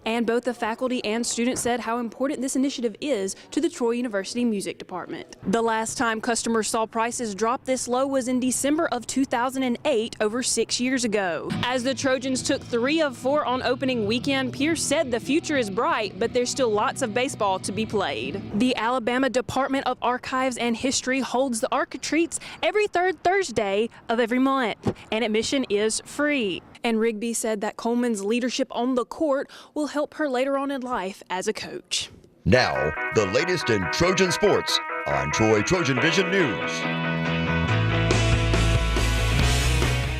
And both the faculty and students said how important this initiative is to the Troy University Music Department. The last time customers saw prices drop this low was in December of 2008, over 6 years ago. As the Trojans took 3 of 4 on opening weekend, Pierce said the future is bright, but there's still lots of baseball to be played. The Alabama Department of Archives and History holds the ArchiTreats every third Thursday of every month, and admission is free. And Rigby said that Coleman's leadership on the court will help her later on in life as a coach. Now, the latest in Trojan sports on Troy Trojan Vision News.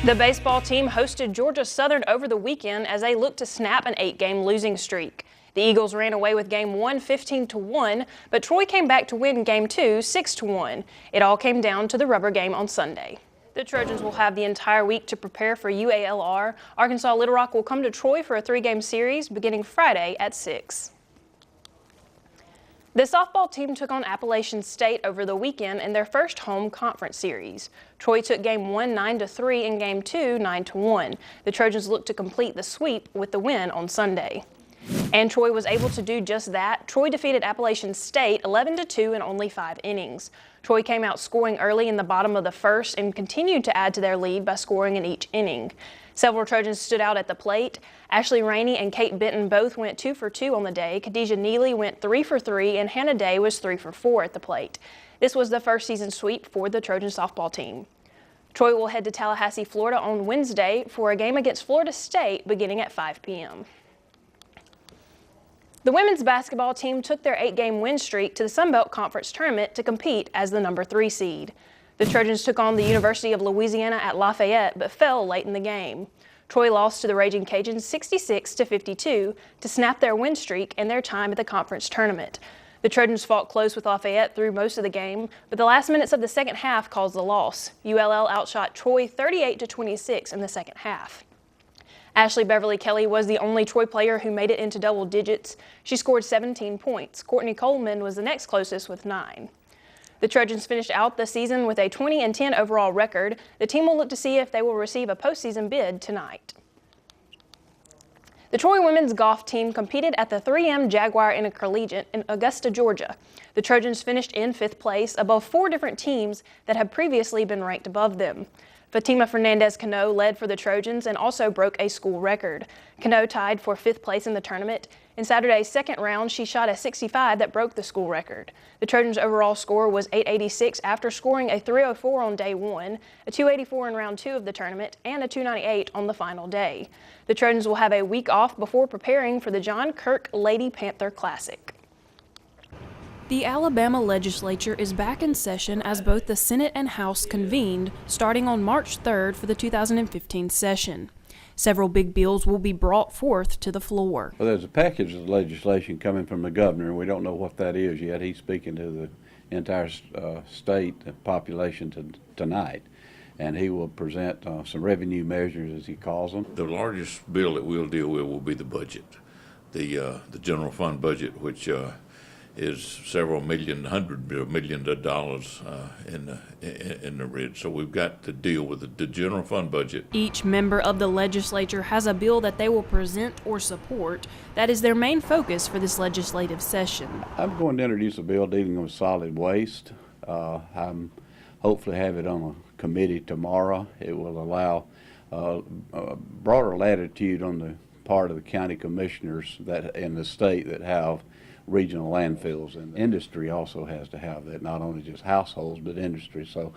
The baseball team hosted Georgia Southern over the weekend as they looked to snap an 8-game losing streak. The Eagles ran away with Game 1 15-1, but Troy came back to win Game 2 6-1. It all came down to the rubber game on Sunday. The Trojans will have the entire week to prepare for UALR. Arkansas Little Rock will come to Troy for a 3-game series beginning Friday at 6. The softball team took on Appalachian State over the weekend in their first home conference series. Troy took Game 1 9-3 and Game 2 9-1. The Trojans looked to complete the sweep with the win on Sunday. And Troy was able to do just that. Troy defeated Appalachian State 11-2 in only 5 innings. Troy came out scoring early in the bottom of the first and continued to add to their lead by scoring in each inning. Several Trojans stood out at the plate. Ashley Rainey and Kate Benton both went 2 for 2 on the day. Khadijah Neely went 3 for 3, and Hannah Day was 3 for 4 at the plate. This was the first season sweep for the Trojan softball team. Troy will head to Tallahassee, Florida on Wednesday for a game against Florida State beginning at 5 p.m. The women's basketball team took their 8-game win streak to the Sun Belt Conference Tournament to compete as the number 3 seed. The Trojans took on the University of Louisiana at Lafayette but fell late in the game. Troy lost to the Raging Cajuns 66-52 to snap their win streak and their time at the conference tournament. The Trojans fought close with Lafayette through most of the game, but the last minutes of the second half caused the loss. ULL outshot Troy 38-26 in the second half. Ashley Beverly Kelly was the only Troy player who made it into double digits. She scored 17 points. Courtney Coleman was the next closest with 9. The Trojans finished out the season with a 20-10 overall record. The team will look to see if they will receive a postseason bid tonight. The Troy women's golf team competed at the 3M Jaguar Intercollegiate in Augusta, Georgia. The Trojans finished in 5th place above 4 different teams that had previously been ranked above them. Fatima Fernandez-Cano led for the Trojans and also broke a school record. Cano tied for 5th place in the tournament. In Saturday's second round, she shot a 65 that broke the school record. The Trojans' overall score was 886 after scoring a 304 on day 1, a 284 in round 2 of the tournament, and a 298 on the final day. The Trojans will have a week off before preparing for the John Kirk Lady Panther Classic. The Alabama legislature is back in session as both the Senate and House convened, starting on March 3rd for the 2015 session. Several big bills will be brought forth to the floor. Well, there's a package of legislation coming from the governor, and we don't know what that is yet. He's speaking to the entire state population tonight, and he will present some revenue measures, as he calls them. The largest bill that we'll deal with will be the budget, the general fund budget, which is several million, hundred millions of dollars in the red. So we've got to deal with the general fund budget. Each member of the legislature has a bill that they will present or support. That is their main focus for this legislative session. I'm going to introduce a bill dealing with solid waste. I'm hopefully have it on a committee tomorrow. It will allow a broader latitude on the part of the county commissioners that in the state that have regional landfills, and industry also has to have that, not only just households but industry. So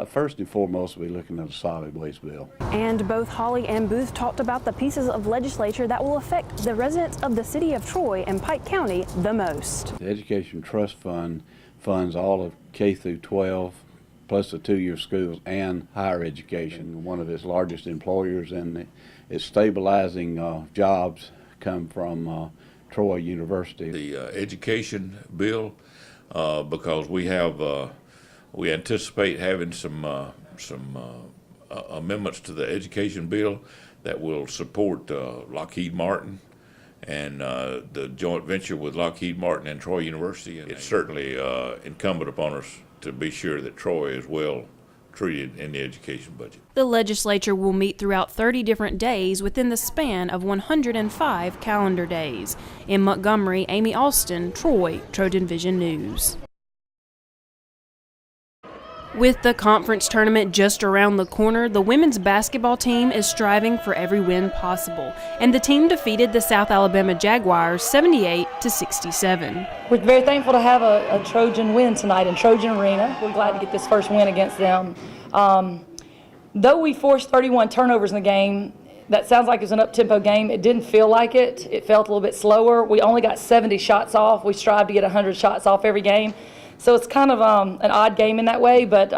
first and foremost, we'll be looking at a solid waste bill. And both Hawley and Booth talked about the pieces of legislature that will affect the residents of the city of Troy and Pike County the most. The Education Trust Fund funds all of K through 12 plus the 2-year schools and higher education. One of its largest employers, and it's stabilizing jobs come from Troy University. The education bill, because we anticipate having some amendments to the education bill that will support Lockheed Martin and the joint venture with Lockheed Martin and Troy University. And it's certainly incumbent upon us to be sure that Troy is well treated in the education budget. The legislature will meet throughout 30 different days within the span of 105 calendar days. In Montgomery, Amy Alston, Troy, Trojan Vision News. With the conference tournament just around the corner, the women's basketball team is striving for every win possible, and the team defeated the South Alabama Jaguars 78-67. We're very thankful to have a Trojan win tonight in Trojan Arena. We're glad to get this first win against them. Though we forced 31 turnovers in the game, that sounds like it was an up-tempo game. It didn't feel like it. It felt a little bit slower. We only got 70 shots off. We strive to get 100 shots off every game. So it's kind of an odd game in that way, but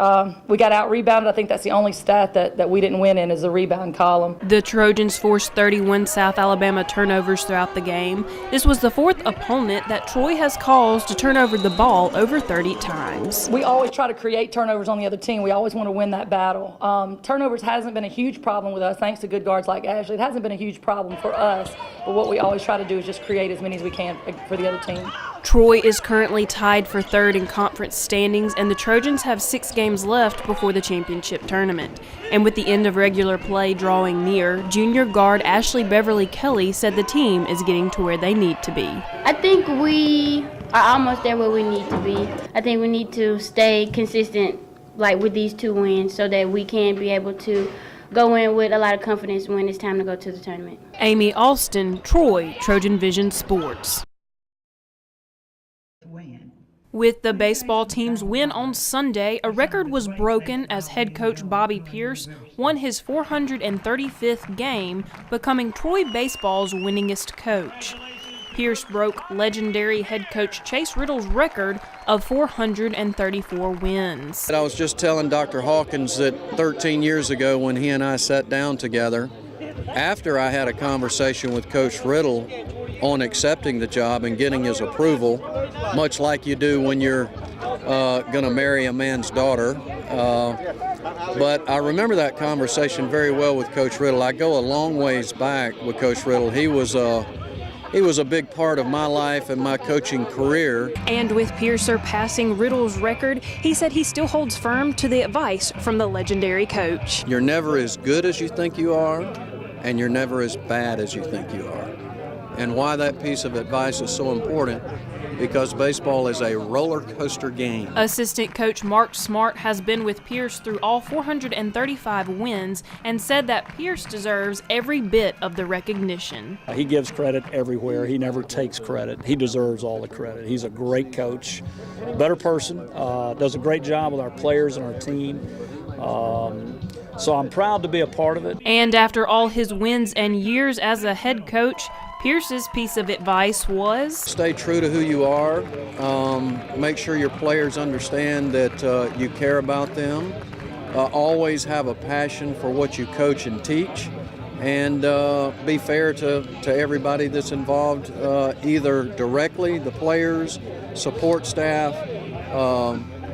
we got out-rebounded. I think that's the only stat that we didn't win in is the rebound column. The Trojans forced 31 South Alabama turnovers throughout the game. This was the fourth opponent that Troy has caused to turn over the ball over 30 times. We always try to create turnovers on the other team. We always want to win that battle. Turnovers hasn't been a huge problem with us, thanks to good guards like Ashley. It hasn't been a huge problem for us, but what we always try to do is just create as many as we can for the other team. Troy is currently tied for third in conference standings, and the Trojans have 6 games left before the championship tournament. And with the end of regular play drawing near, junior guard Ashley Beverly Kelly said the team is getting to where they need to be. I think we are almost there where we need to be. I think we need to stay consistent like with these 2 wins so that we can be able to go in with a lot of confidence when it's time to go to the tournament. Amy Alston, Troy, Trojan Vision Sports. With the baseball team's win on Sunday, a record was broken as head coach Bobby Pierce won his 435th game, becoming Troy baseball's winningest coach. Pierce broke legendary head coach Chase Riddle's record of 434 wins. I was just telling Dr. Hawkins that 13 years ago when he and I sat down together, after I had a conversation with Coach Riddle on accepting the job and getting his approval, much like you do when you're going to marry a man's daughter. But I remember that conversation very well with Coach Riddle. I go a long ways back with Coach Riddle. He was a big part of my life and my coaching career. And with Pierce surpassing Riddle's record, he said he still holds firm to the advice from the legendary coach. You're never as good as you think you are, and you're never as bad as you think you are. And why that piece of advice is so important, because baseball is a roller coaster game. Assistant coach Mark Smart has been with Pierce through all 435 wins and said that Pierce deserves every bit of the recognition. He gives credit everywhere. He never takes credit. He deserves all the credit. He's a great coach, better person, does a great job with our players and our team. So I'm proud to be a part of it. And after all his wins and years as a head coach, Pierce's piece of advice was, stay true to who you are. Make sure your players understand that you care about them. Always have a passion for what you coach and teach. And be fair to everybody that's involved, either directly, the players, support staff,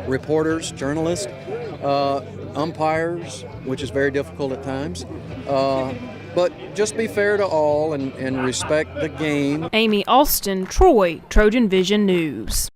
reporters, journalists, umpires, which is very difficult at times. But just be fair to all and respect the game. Amy Alston, Troy, Trojan Vision News.